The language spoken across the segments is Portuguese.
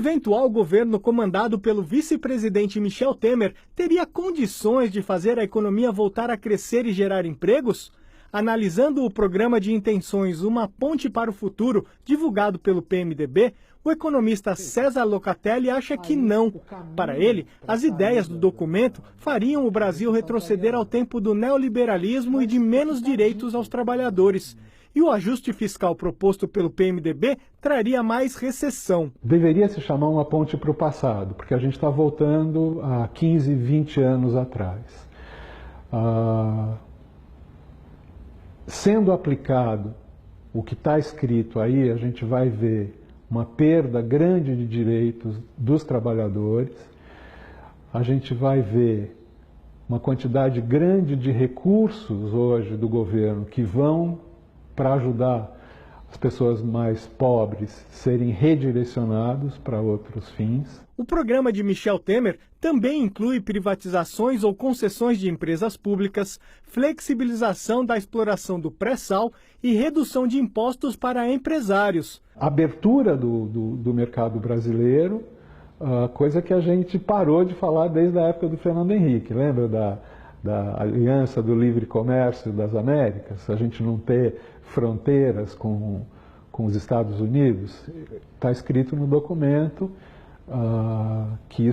eventual governo comandado pelo vice-presidente Michel Temer teria condições de fazer a economia voltar a crescer e gerar empregos? Analisando o programa de intenções Uma Ponte para o Futuro, divulgado pelo PMDB, o economista César Locatelli acha que não. Para ele, as ideias do documento fariam o Brasil retroceder ao tempo do neoliberalismo e de menos direitos aos trabalhadores. E o ajuste fiscal proposto pelo PMDB traria mais recessão. Deveria se chamar Uma Ponte para o Passado, porque a gente está voltando a 15, 20 anos atrás. Sendo aplicado o que está escrito aí, a gente vai ver uma perda grande de direitos dos trabalhadores, a gente vai ver uma quantidade grande de recursos hoje do governo que vão para ajudar as pessoas mais pobres serem redirecionados para outros fins. O programa de Michel Temer também inclui privatizações ou concessões de empresas públicas, flexibilização da exploração do pré-sal e redução de impostos para empresários. Abertura do mercado brasileiro, coisa que a gente parou de falar desde a época do Fernando Henrique. Lembra da Aliança do Livre Comércio das Américas? A gente não ter fronteiras com os Estados Unidos? Está escrito no documento que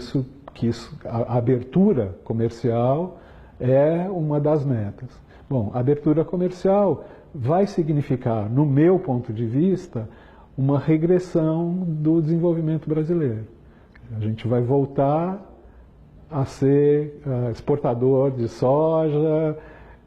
a abertura comercial é uma das metas. Bom, a abertura comercial vai significar, no meu ponto de vista, uma regressão do desenvolvimento brasileiro. A gente vai voltar a ser exportador de soja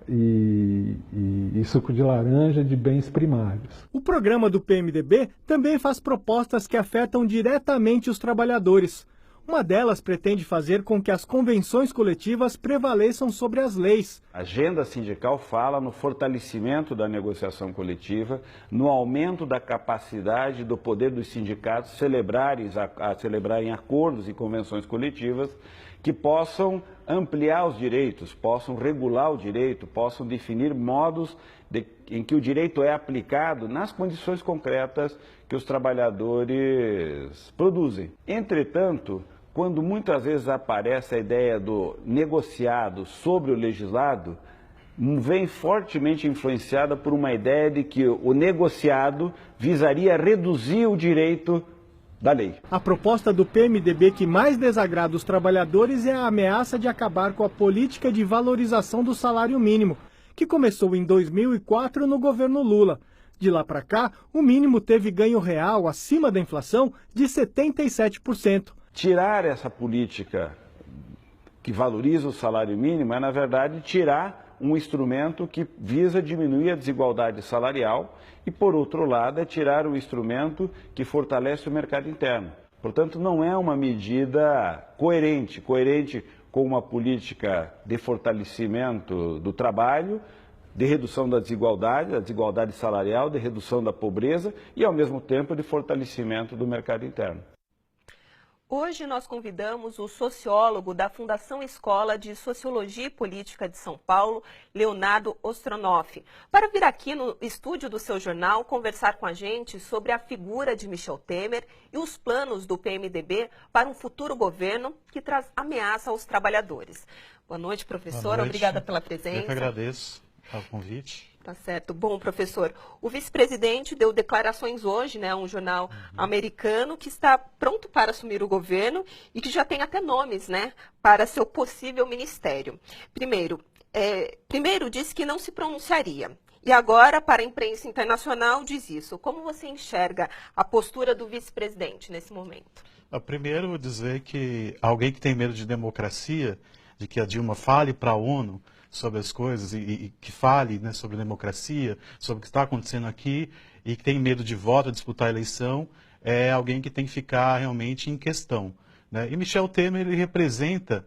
e suco de laranja de bens primários. O programa do PMDB também faz propostas que afetam diretamente os trabalhadores. Uma delas pretende fazer com que as convenções coletivas prevaleçam sobre as leis. A agenda sindical fala no fortalecimento da negociação coletiva, no aumento da capacidade do poder dos sindicatos celebrarem acordos e convenções coletivas que possam ampliar os direitos, possam regular o direito, possam definir modos em que o direito é aplicado nas condições concretas que os trabalhadores produzem. Entretanto, quando muitas vezes aparece a ideia do negociado sobre o legislado, vem fortemente influenciada por uma ideia de que o negociado visaria reduzir o direito da lei. A proposta do PMDB que mais desagrada os trabalhadores é a ameaça de acabar com a política de valorização do salário mínimo, que começou em 2004 no governo Lula. De lá para cá, o mínimo teve ganho real acima da inflação de 77%. Tirar essa política que valoriza o salário mínimo é, na verdade, tirar um instrumento que visa diminuir a desigualdade salarial e, por outro lado, é tirar um instrumento que fortalece o mercado interno. Portanto, não é uma medida coerente com uma política de fortalecimento do trabalho, de redução da desigualdade salarial, de redução da pobreza e, ao mesmo tempo, de fortalecimento do mercado interno. Hoje nós convidamos o sociólogo da Fundação Escola de Sociologia e Política de São Paulo, Leonardo Ostronoff, para vir aqui no estúdio do seu jornal conversar com a gente sobre a figura de Michel Temer e os planos do PMDB para um futuro governo que traz ameaça aos trabalhadores. Boa noite, professor. Boa noite. Obrigada pela presença. Eu que agradeço ao convite. Tá certo. Bom, professor, o vice-presidente deu declarações hoje, né, a um jornal americano que está pronto para assumir o governo e que já tem até nomes, né, para seu possível ministério. Primeiro disse que não se pronunciaria. E agora, para a imprensa internacional, diz isso. Como você enxerga a postura do vice-presidente nesse momento? Primeiro, dizer que alguém que tem medo de democracia, de que a Dilma fale para a ONU sobre as coisas e que fale, né, sobre democracia, sobre o que está acontecendo aqui e que tem medo de voto, de disputar a eleição, é alguém que tem que ficar realmente em questão, né? E Michel Temer, ele representa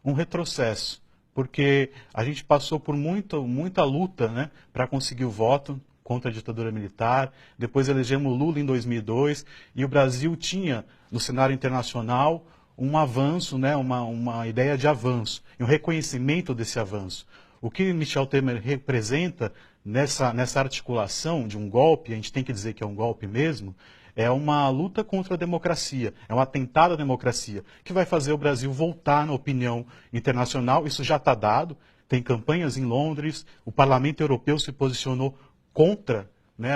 um retrocesso, porque a gente passou por muita luta, né, para conseguir o voto contra a ditadura militar, depois elegemos Lula em 2002 e o Brasil tinha, no cenário internacional, um avanço, né, uma ideia de avanço, e um reconhecimento desse avanço. O que Michel Temer representa nessa articulação de um golpe, a gente tem que dizer que é um golpe mesmo, É uma luta contra a democracia, é um atentado à democracia, que vai fazer o Brasil voltar na opinião internacional. Isso já está dado, tem campanhas em Londres, o Parlamento Europeu se posicionou contra, né,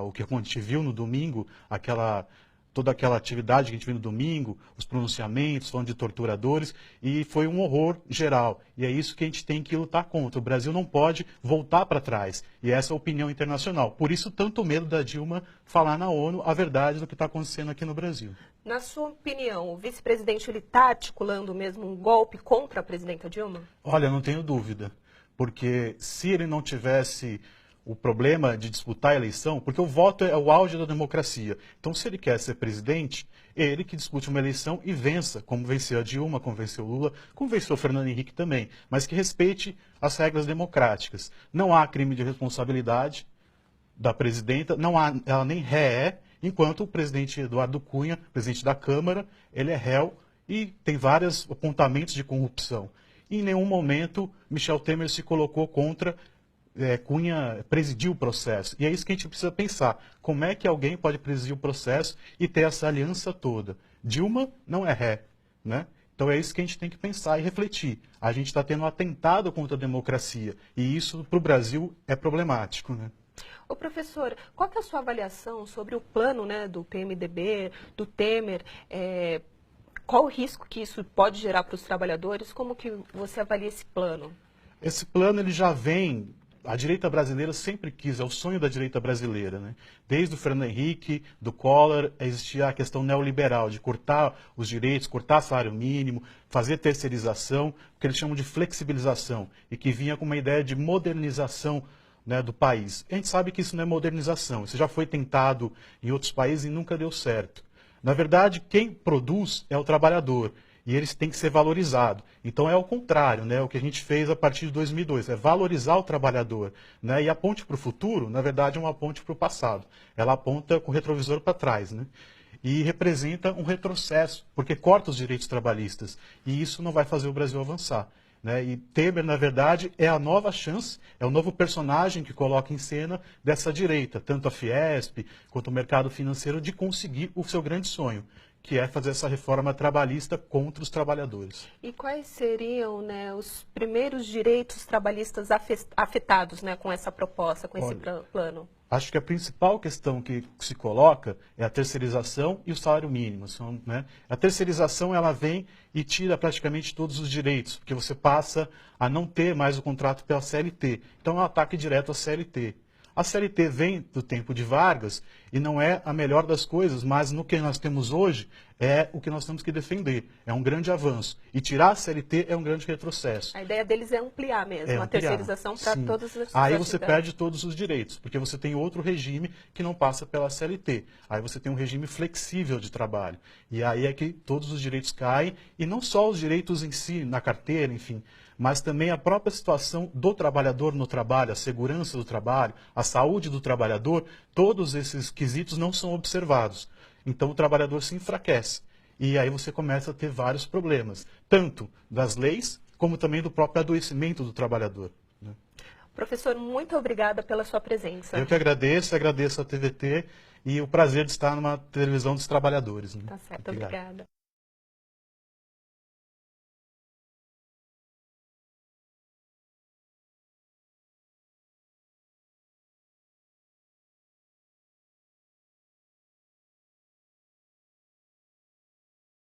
o que a gente viu no domingo, toda aquela atividade que a gente viu no domingo, os pronunciamentos, falando de torturadores, e foi um horror geral. E é isso que a gente tem que lutar contra. O Brasil não pode voltar para trás. E essa é a opinião internacional. Por isso, tanto medo da Dilma falar na ONU a verdade do que está acontecendo aqui no Brasil. Na sua opinião, o vice-presidente está articulando mesmo um golpe contra a presidenta Dilma? Olha, não tenho dúvida. Porque se ele não tivesse o problema de disputar a eleição, porque o voto é o auge da democracia. Então, se ele quer ser presidente, ele que dispute uma eleição e vença, como venceu a Dilma, como venceu o Lula, como venceu o Fernando Henrique também, mas que respeite as regras democráticas. Não há crime de responsabilidade da presidenta, ela nem ré é, enquanto o presidente Eduardo Cunha, presidente da Câmara, ele é réu e tem vários apontamentos de corrupção. E em nenhum momento Michel Temer se colocou contra Cunha presidiu o processo. E é isso que a gente precisa pensar. Como é que alguém pode presidir o processo e ter essa aliança toda? Dilma não é ré, né? Então é isso que a gente tem que pensar e refletir. A gente está tendo um atentado contra a democracia. E isso, para o Brasil, é problemático, né? Ô professor, qual que é a sua avaliação sobre o plano, né, do PMDB, do Temer? Qual o risco que isso pode gerar para os trabalhadores? Como que você avalia esse plano? Esse plano ele já vem... A direita brasileira sempre quis, é o sonho da direita brasileira, né? Desde o Fernando Henrique, do Collor, existia a questão neoliberal, de cortar os direitos, cortar salário mínimo, fazer terceirização, que eles chamam de flexibilização, e que vinha com uma ideia de modernização, né, do país. A gente sabe que isso não é modernização, isso já foi tentado em outros países e nunca deu certo. Na verdade, quem produz é o trabalhador. E eles têm que ser valorizados. Então é o contrário, né? O que a gente fez a partir de 2002, é valorizar o trabalhador. Né? E a ponte para o futuro, na verdade, é uma ponte para o passado. Ela aponta com o retrovisor para trás, né? E representa um retrocesso, porque corta os direitos trabalhistas. E isso não vai fazer o Brasil avançar. Né? E Temer, na verdade, é a nova chance, é o novo personagem que coloca em cena dessa direita, tanto a Fiesp quanto o mercado financeiro, de conseguir o seu grande sonho, que é fazer essa reforma trabalhista contra os trabalhadores. E quais seriam, né, os primeiros direitos trabalhistas afetados, né, com essa proposta, com esse plano? Acho que a principal questão que se coloca é a terceirização e o salário mínimo. Né? A terceirização ela vem e tira praticamente todos os direitos, porque você passa a não ter mais o contrato pela CLT. Então é um ataque direto à CLT. A CLT vem do tempo de Vargas e não é a melhor das coisas, mas no que nós temos hoje é o que nós temos que defender. É um grande avanço. E tirar a CLT é um grande retrocesso. A ideia deles é ampliar mesmo, a terceirização para todas as Aí você perde todos os direitos, porque você tem outro regime que não passa pela CLT. Aí você tem um regime flexível de trabalho. E aí é que todos os direitos caem, e não só os direitos em si, na carteira, enfim, mas também a própria situação do trabalhador no trabalho, a segurança do trabalho, a saúde do trabalhador, todos esses quesitos não são observados. Então o trabalhador se enfraquece. E aí você começa a ter vários problemas, tanto das leis, como também do próprio adoecimento do trabalhador. Né? Professor, muito obrigada pela sua presença. Eu que agradeço a TVT e o prazer de estar numa televisão dos trabalhadores. Né? Tá certo, obrigada.